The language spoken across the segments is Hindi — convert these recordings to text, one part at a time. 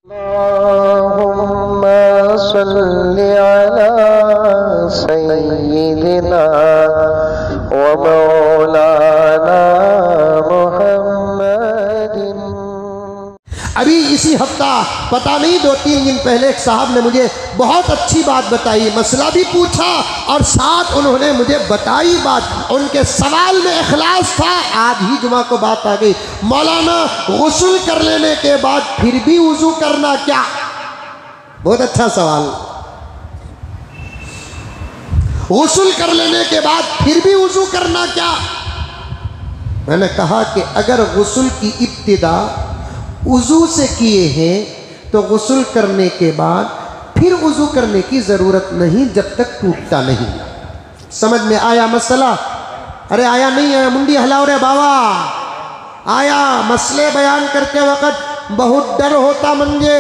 अल्लाहुम्मा सल्लि अला सय्यिदिना व मौलाना मुहम्मदिन। अभी इसी हफ्ता पता नहीं 2-3 दिन पहले एक साहब ने मुझे बहुत अच्छी बात बताई, मसला भी पूछा और साथ उन्होंने मुझे बताई बात। उनके सवाल में इखलास था। आज ही जुमा को बात आ गई, मौलाना गुस्ल कर लेने के बाद फिर भी वुजू करना क्या? बहुत अच्छा सवाल। गुस्ल कर लेने के बाद फिर भी वुजू करना क्या? मैंने कहा कि अगर गुस्ल की इब्तिदा वुजू से किए हैं तो गुस्ल करने के बाद फिर वुजू करने की ज़रूरत नहीं जब तक टूटता नहीं। समझ में आया मसला? अरे आया नहीं है, मुंडी हिलाओ रे बाबा। आया? मसले बयान करते वक्त बहुत डर होता मंजे,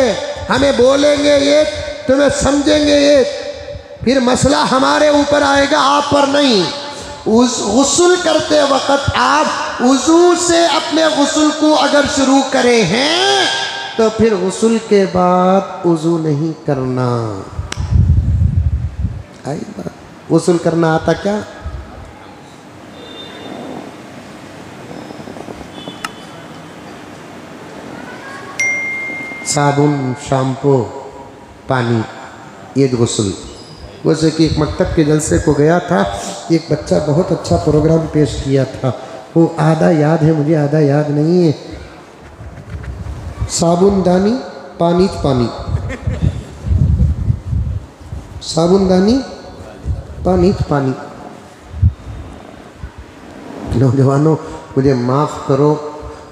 हमें बोलेंगे ये, तुम्हें समझेंगे ये, फिर मसला हमारे ऊपर आएगा, आप पर नहीं। गुस्ल करते वक्त आप वुजू से अपने गुस्ल को अगर शुरू करे हैं तो फिर गुस्ल के बाद वुजू नहीं करना। आई बात? गुस्ल करना आता क्या? साबुन, शैम्पू, पानी, ये गुस्ल। वैसे कि एक मकतब के जलसे को गया था, एक बच्चा बहुत अच्छा प्रोग्राम पेश किया था, वो आधा याद है मुझे, आधा याद नहीं है। साबुनदानी पानी पानी, साबुनदानी पानी पानी। नौजवानों मुझे माफ़ करो,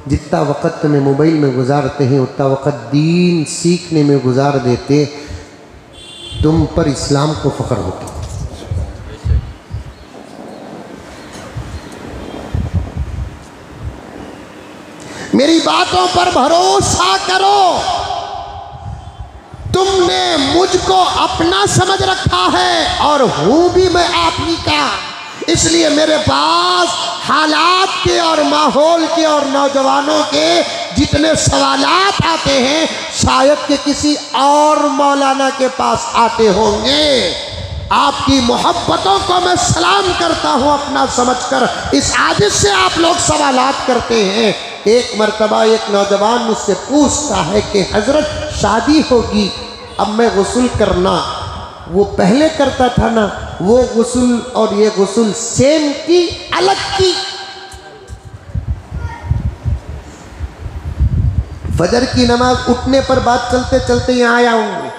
जितना वक़्त तुम्हें मोबाइल में गुजारते हैं उतना वक़्त दीन सीखने में गुजार देते, तुम पर इस्लाम को फ़ख्र होता। मेरी बातों पर भरोसा करो। तुमने मुझको अपना समझ रखा है और हूं भी मैं आप ही का, इसलिए मेरे पास हालात के और माहौल के और नौजवानों के जितने सवालात आते हैं शायद कि किसी और मौलाना के पास आते होंगे। आपकी मोहब्बतों को मैं सलाम करता हूं अपना समझकर। इस आदत से आप लोग सवालात करते हैं। एक मर्तबा एक नौजवान मुझसे पूछता है कि हज़रत शादी होगी, अब मैं गुस्ल करना, वो पहले करता था ना, वो गुस्ल और ये गुस्ल सेम की अलग की? फजर की नमाज उठने पर बात चलते चलते यहाँ आया हूँ,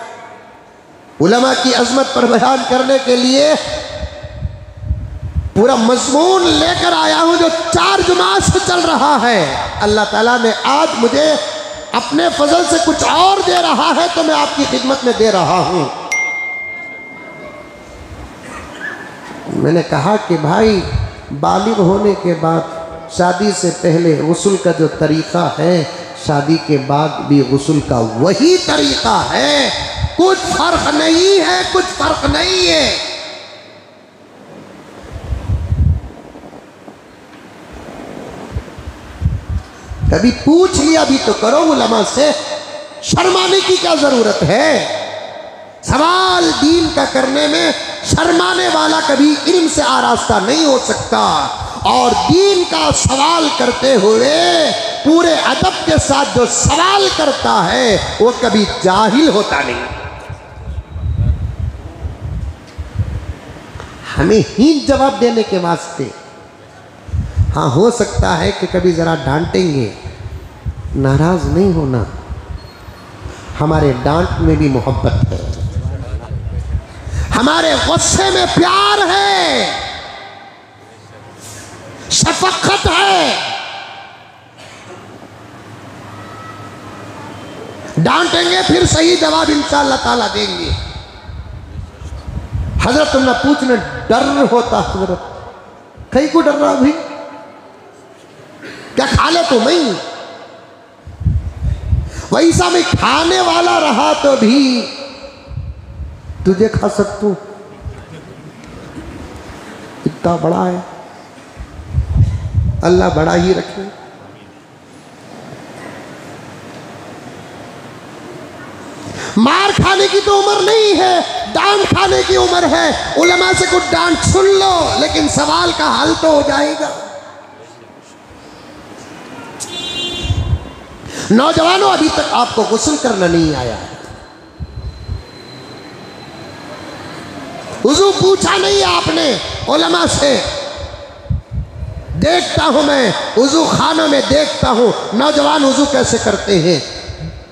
उलमा की अजमत पर बयान करने के लिए पूरा मजमून लेकर आया हूँ जो 4 जुमा से चल रहा है। अल्लाह ताला ने आज मुझे अपने फजल से कुछ और दे रहा है तो मैं आपकी खिदमत में दे रहा हूँ। मैंने कहा कि भाई बालिग होने के बाद शादी से पहले गुस्ल का जो तरीक़ा है, शादी के बाद भी गुस्ल का वही तरीक़ा है, कुछ फ़र्क नहीं है, कुछ फ़र्क नहीं है। कभी पूछ लिया भी तो करो उलमा से, शर्माने की क्या ज़रूरत है? सवाल दीन का करने में शर्माने वाला कभी इल्म से आरास्ता नहीं हो सकता, और दीन का सवाल करते हुए पूरे अदब के साथ जो सवाल करता है वो कभी जाहिल होता नहीं। हमें ही जवाब देने के वास्ते, हाँ हो सकता है कि कभी ज़रा डांटेंगे, नाराज़ नहीं होना, हमारे डांट में भी मोहब्बत है, हमारे गुस्से में प्यार है, शफक़त है। डांटेंगे फिर सही जवाब इंशाअल्लाह ताला देंगे। हजरत तुमने पूछने डर होता, हजरत कहीं को डर रहा भाई, क्या खा ले तो नहीं? वैसा मैं खाने वाला रहा तो भी तुझे खा सकता हूं, इतना बड़ा है, अल्लाह बड़ा ही रखे। मार खाने की तो उम्र नहीं है, डांट खाने की उम्र है। उलमा से कुछ डांट सुन लो, लेकिन सवाल का हल तो हो जाएगा। नौजवानों, अभी तक आपको गुस्ल करना नहीं आया है, वुज़ू पूछा नहीं आपने उलमा से। देखता हूं मैं वुज़ू खानों में, देखता हूं नौजवान वुज़ू कैसे करते हैं,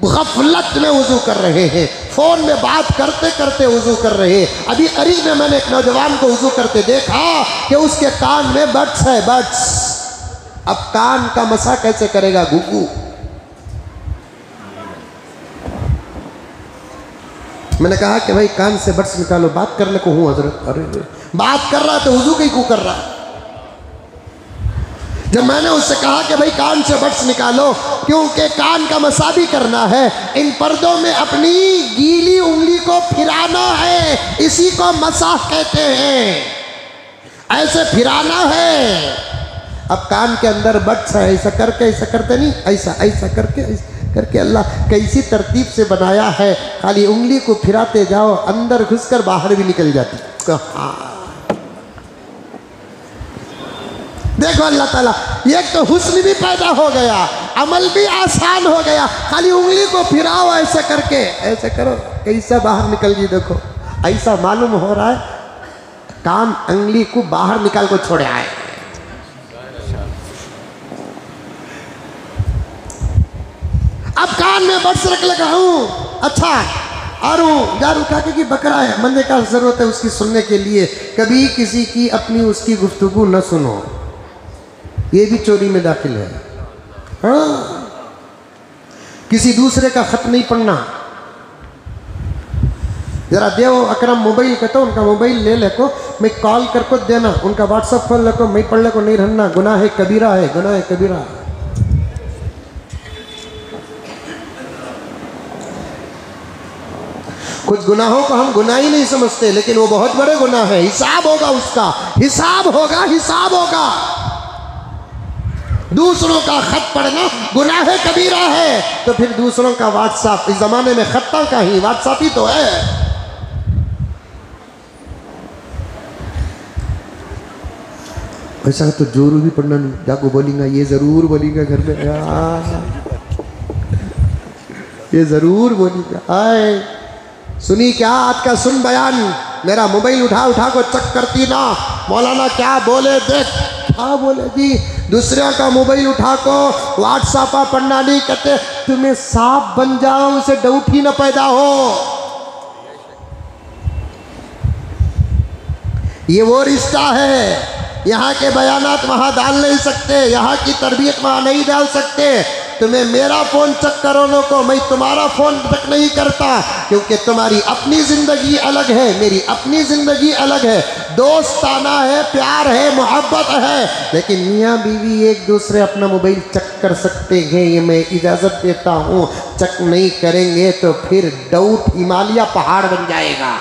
गफलत में वुज़ू कर रहे हैं, फ़ोन में बात करते करते वुज़ू कर रहे हैं। अभी करीब में मैंने एक नौजवान को वुज़ू करते देखा कि उसके कान में बड्स है, बड्स। अब कान का मसा कैसे करेगा गुग्गू? मैंने कहा कि भाई कान से बड्स निकालो, बात करने को हूँ हजरत। अरे बात कर रहा तो वुज़ू कहीं क्यों कर रहा? जब मैंने उससे कहा कि भाई कान से बड्स निकालो, क्योंकि कान का मसा भी करना है, इन पर्दों में अपनी गीली उंगली को फिराना है, इसी को मसा कहते हैं, ऐसे फिराना है। अब कान के अंदर बड्स है, ऐसा करके, ऐसा करते नहीं, ऐसा ऐसा करके, ऐसा करके अल्लाह कैसी तरतीब से बनाया है, खाली उंगली को फिराते जाओ, अंदर घुसकर बाहर भी निकल जाती। देखो अल्लाह ताला, एक तो हुस्न भी पैदा हो गया, अमल भी आसान हो गया, खाली उंगली को फिराओ ऐसे करके, ऐसे करो, कैसा बाहर निकल गई। देखो ऐसा मालूम हो रहा है कान उंगली को बाहर निकाल को छोड़े आए। अब कान में बड्स रख लगा हूं, अच्छा और यार उठा के कि बकरा है, बंदे का जरूरत है उसकी सुनने के लिए, कभी किसी की अपनी उसकी गुफ्तगू न सुनो, ये भी चोरी में दाखिल है। हाँ, किसी दूसरे का खत नहीं पढ़ना। जरा देव अकरम मोबाइल कहते हो, उनका मोबाइल ले लेको, मैं कॉल करको देना, उनका व्हाट्सअप खोल लेको, मैं पढ़ लेको नहीं रहना, गुनाह है कबीरा है, गुनाह है कबीरा। कुछ गुनाहों को हम गुनाह ही नहीं समझते, लेकिन वो बहुत बड़े गुनाह है, हिसाब होगा उसका, हिसाब होगा, हिसाब होगा। दूसरों का खत पढ़ना गुनाह कबीरा है, तो फिर दूसरों का व्हाट्सएप, इस जमाने में खत्ता का ही व्हाट्सएप ही तो है। ऐसा तो जोरू भी पढ़ना नहीं, जाको बोलेंगे ये जरूर बोलेंगे घर में, ये जरूर बोलेंगे। आए सुनी क्या आज का सुन बयान, मेरा मोबाइल उठा उठा को चेक करती ना, मौलाना क्या बोले देख, क्या बोले जी। दूसरे का मोबाइल उठा को व्हाट्सएप पढ़ना नहीं कहते, तुम्हें सांप बन जाओ, उसे डाउट ही ना पैदा हो। ये वो रिश्ता है, यहाँ के बयानात वहाँ डाल नहीं सकते, यहाँ की तरबियत वहाँ नहीं डाल सकते। तुम्हें मेरा फ़ोन चेक करो को, मैं तुम्हारा फ़ोन चेक नहीं करता, क्योंकि तुम्हारी अपनी ज़िंदगी अलग है, मेरी अपनी ज़िंदगी अलग है, दोस्ताना है, प्यार है, मोहब्बत है, लेकिन मियाँ बीवी एक दूसरे अपना मोबाइल चेक कर सकते हैं, ये मैं इजाज़त देता हूँ। चेक नहीं करेंगे तो फिर डाउट हिमालय पहाड़ बन जाएगा।